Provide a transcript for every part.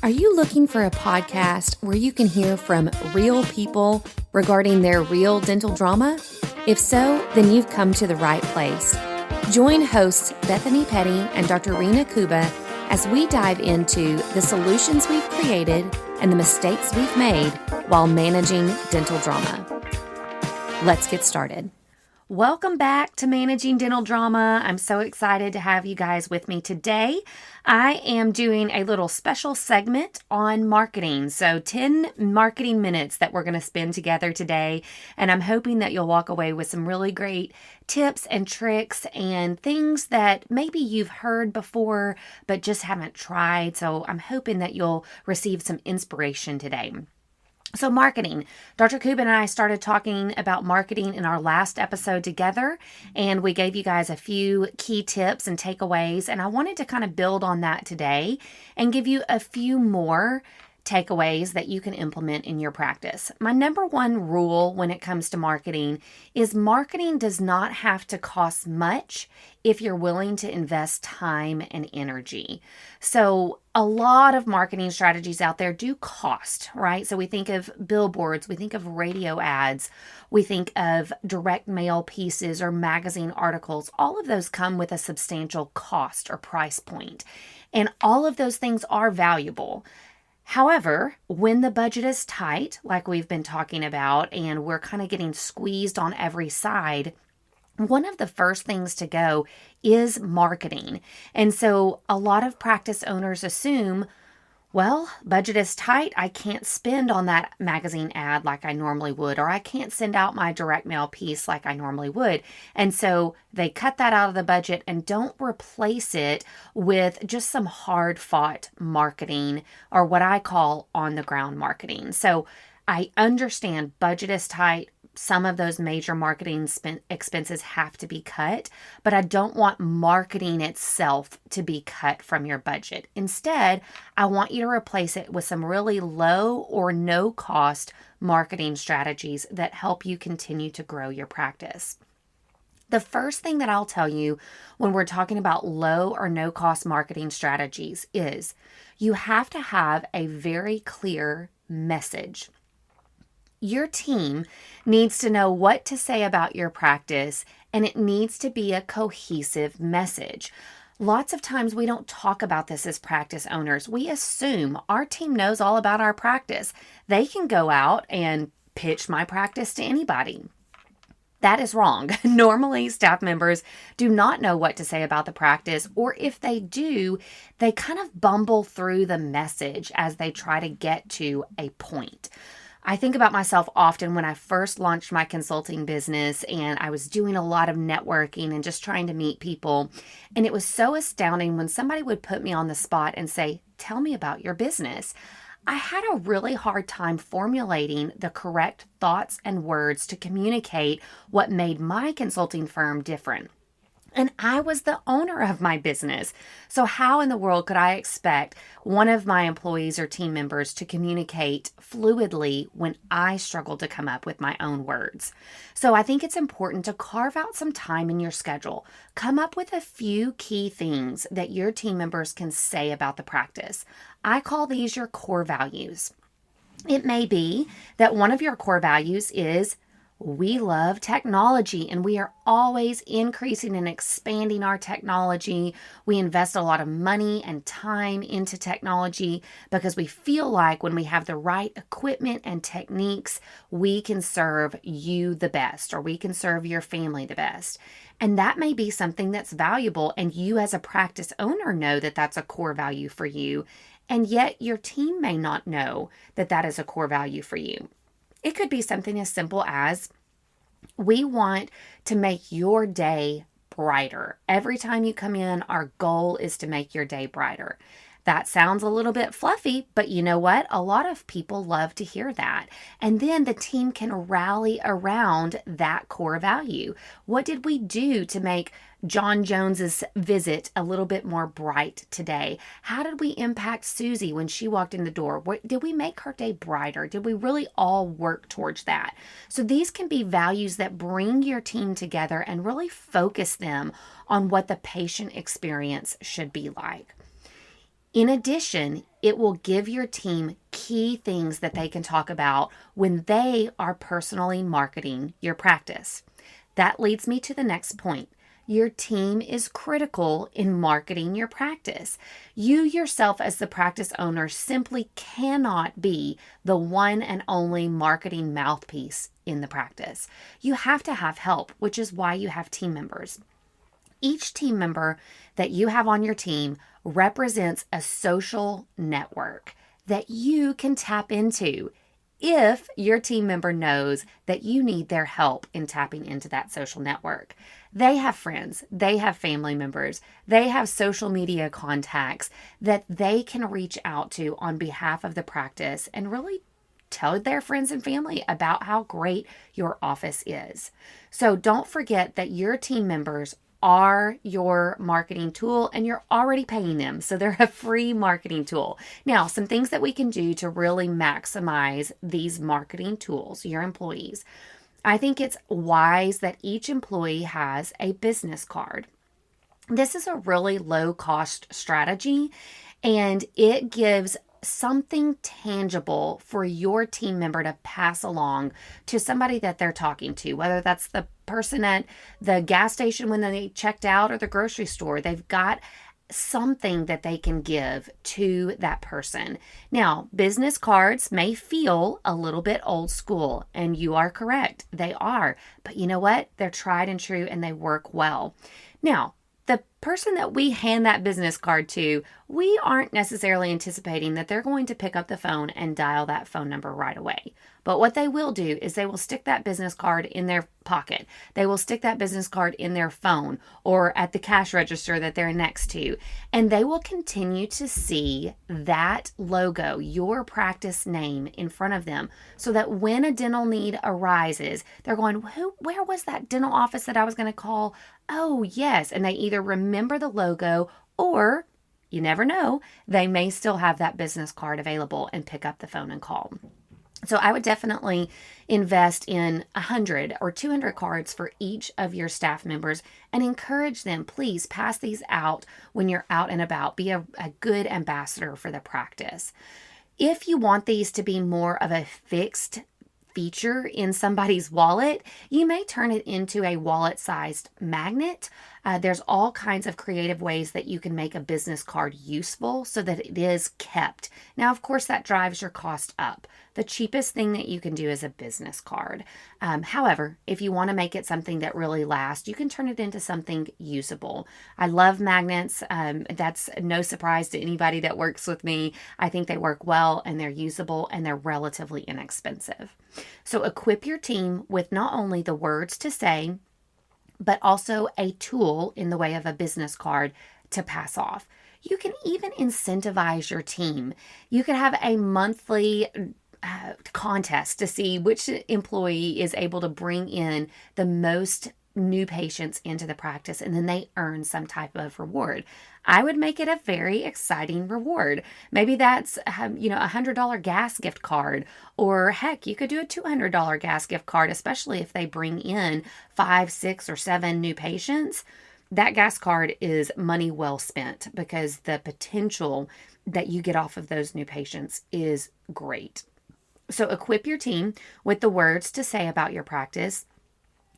Are you looking for a podcast where you can hear from real people regarding their real dental drama? If so, then you've come to the right place. Join hosts Bethany Petty and Dr. Rena Kuba as we dive into the solutions we've created and the mistakes we've made while managing dental drama. Let's get started. Welcome back to Managing Dental Drama. I'm so excited to have you guys with me today. I am doing a little special segment on marketing. So 10 marketing minutes that we're going to spend together today. And I'm hoping that you'll walk away with some really great tips and tricks and things that maybe you've heard before, but just haven't tried. So I'm hoping that you'll receive some inspiration today. So marketing. Dr. Kuba and I started talking about marketing in our last episode together, and we gave you guys a few key tips and takeaways, and I wanted to kind of build on that today and give you a few more takeaways that you can implement in your practice. My number one rule when it comes to marketing is marketing does not have to cost much if you're willing to invest time and energy. So a lot of marketing strategies out there do cost, right? So we think of billboards, we think of radio ads, we think of direct mail pieces or magazine articles. All of those come with a substantial cost or price point. And all of those things are valuable. However, when the budget is tight, like we've been talking about, and we're kind of getting squeezed on every side, one of the first things to go is marketing. And so a lot of practice owners assume, well, budget is tight. I can't spend on that magazine ad like I normally would, or I can't send out my direct mail piece like I normally would. And so they cut that out of the budget and don't replace it with just some hard fought marketing, or what I call on the ground marketing. So I understand budget is tight. Some of those major marketing expenses have to be cut, but I don't want marketing itself to be cut from your budget. Instead, I want you to replace it with some really low or no cost marketing strategies that help you continue to grow your practice. The first thing that I'll tell you when we're talking about low or no cost marketing strategies is you have to have a very clear message. Your team needs to know what to say about your practice, and it needs to be a cohesive message. Lots of times we don't talk about this as practice owners. We assume our team knows all about our practice. They can go out and pitch my practice to anybody. That is wrong. Normally, staff members do not know what to say about the practice, or if they do, they kind of bumble through the message as they try to get to a point. I think about myself often when I first launched my consulting business and I was doing a lot of networking and just trying to meet people. And it was so astounding when somebody would put me on the spot and say, "Tell me about your business." I had a really hard time formulating the correct thoughts and words to communicate what made my consulting firm different. And I was the owner of my business. So how in the world could I expect one of my employees or team members to communicate fluidly when I struggled to come up with my own words? So I think it's important to carve out some time in your schedule. Come up with a few key things that your team members can say about the practice. I call these your core values. It may be that one of your core values is we love technology and we are always increasing and expanding our technology. We invest a lot of money and time into technology because we feel like when we have the right equipment and techniques, we can serve you the best, or we can serve your family the best. And that may be something that's valuable, and you as a practice owner know that that's a core value for you, and yet your team may not know that that is a core value for you. It could be something as simple as, we want to make your day brighter. Every time you come in, our goal is to make your day brighter. That sounds a little bit fluffy, but you know what? A lot of people love to hear that. And then the team can rally around that core value. What did we do to make John Jones's visit a little bit more bright today? How did we impact Susie when she walked in the door? Did we make her day brighter? Did we really all work towards that? So these can be values that bring your team together and really focus them on what the patient experience should be like. In addition, it will give your team key things that they can talk about when they are personally marketing your practice. That leads me to the next point. Your team is critical in marketing your practice. You yourself, as the practice owner, simply cannot be the one and only marketing mouthpiece in the practice. You have to have help, which is why you have team members. Each team member that you have on your team represents a social network that you can tap into if your team member knows that you need their help in tapping into that social network. They have friends, they have family members, they have social media contacts that they can reach out to on behalf of the practice and really tell their friends and family about how great your office is. So don't forget that your team members are your marketing tool and you're already paying them. So they're a free marketing tool. Now, some things that we can do to really maximize these marketing tools, your employees. I think it's wise that each employee has a business card. This is a really low cost strategy and it gives something tangible for your team member to pass along to somebody that they're talking to, whether that's the person at the gas station when they checked out or the grocery store. They've got something that they can give to that person. Now, business cards may feel a little bit old school, and you are correct. They are. But you know what? They're tried and true and they work well. Now, the person that we hand that business card to, we aren't necessarily anticipating that they're going to pick up the phone and dial that phone number right away. But what they will do is they will stick that business card in their pocket. They will stick that business card in their phone or at the cash register that they're next to. And they will continue to see that logo, your practice name, in front of them so that when a dental need arises, they're going, where was that dental office that I was going to call? Oh, yes. And they either remember the logo or, you never know, they may still have that business card available and pick up the phone and call. So I would definitely invest in 100 or 200 cards for each of your staff members and encourage them, please pass these out when you're out and about. Be a good ambassador for the practice. If you want these to be more of a fixed feature in somebody's wallet, you may turn it into a wallet-sized magnet. There's all kinds of creative ways that you can make a business card useful so that it is kept. Now, of course, that drives your cost up. The cheapest thing that you can do is a business card. However, if you want to make it something that really lasts, you can turn it into something usable. I love magnets. That's no surprise to anybody that works with me. I think they work well and they're usable and they're relatively inexpensive. So equip your team with not only the words to say, but also a tool in the way of a business card to pass off. You can even incentivize your team. You could have a monthly contest to see which employee is able to bring in the most new patients into the practice, and then they earn some type of reward. I would make it a very exciting reward. Maybe that's $100 gas gift card, or heck, you could do a $200 gas gift card, especially if they bring in 5, 6, or 7 new patients. That gas card is money well spent because the potential that you get off of those new patients is great. So equip your team with the words to say about your practice.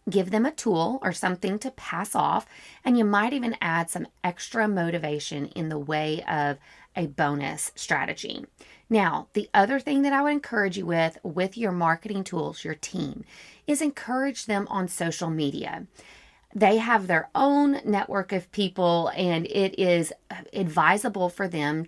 Give them a tool or something to pass off, and you might even add some extra motivation in the way of a bonus strategy. Now, the other thing that I would encourage you with your marketing tools, your team, is encourage them on social media. They have their own network of people, and it is advisable for them,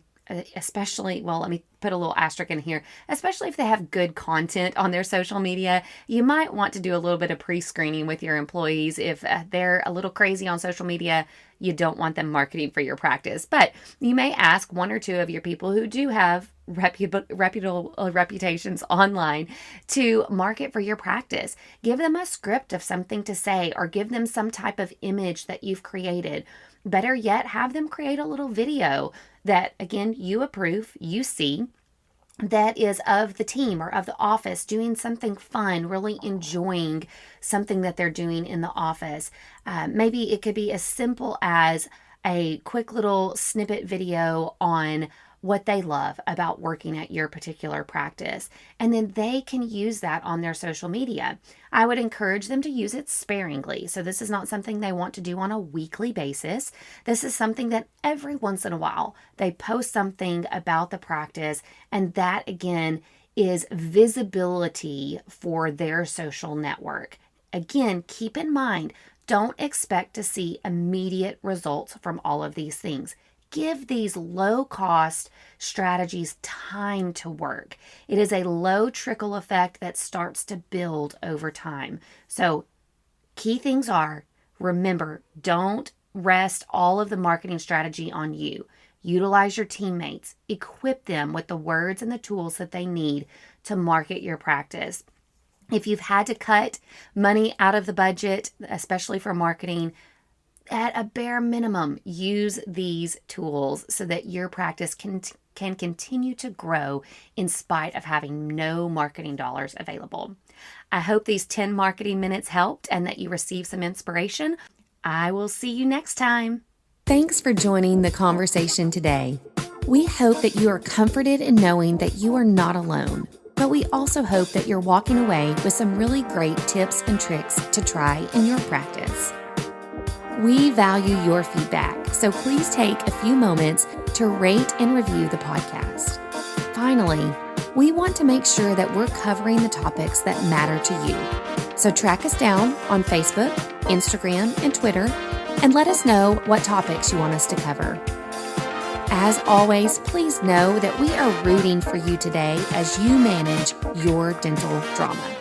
especially, well, let me put a little asterisk in here, especially if they have good content on their social media. You might want to do a little bit of pre-screening with your employees. If they're a little crazy on social media, you don't want them marketing for your practice. But you may ask 1 or 2 of your people who do have reputable reputations online to market for your practice. Give them a script of something to say, or give them some type of image that you've created. Better yet, have them create a little video that, again, you approve, you see, that is of the team or of the office doing something fun, really enjoying something that they're doing in the office. Maybe it could be as simple as a quick little snippet video on what they love about working at your particular practice. And then they can use that on their social media. I would encourage them to use it sparingly. So this is not something they want to do on a weekly basis. This is something that every once in a while they post something about the practice. And that again is visibility for their social network. Again, keep in mind, don't expect to see immediate results from all of these things. Give these low-cost strategies time to work. It is a low trickle effect that starts to build over time. So key things are, remember, don't rest all of the marketing strategy on you. Utilize your teammates. Equip them with the words and the tools that they need to market your practice. If you've had to cut money out of the budget, especially for marketing, at a bare minimum, use these tools so that your practice can continue to grow in spite of having no marketing dollars available. I hope these 10 marketing minutes helped and that you received some inspiration. I will see you next time. Thanks for joining the conversation today. We hope that you are comforted in knowing that you are not alone, but we also hope that you're walking away with some really great tips and tricks to try in your practice. We value your feedback, so please take a few moments to rate and review the podcast. Finally, we want to make sure that we're covering the topics that matter to you. So track us down on Facebook, Instagram, and Twitter, and let us know what topics you want us to cover. As always, please know that we are rooting for you today as you manage your dental drama.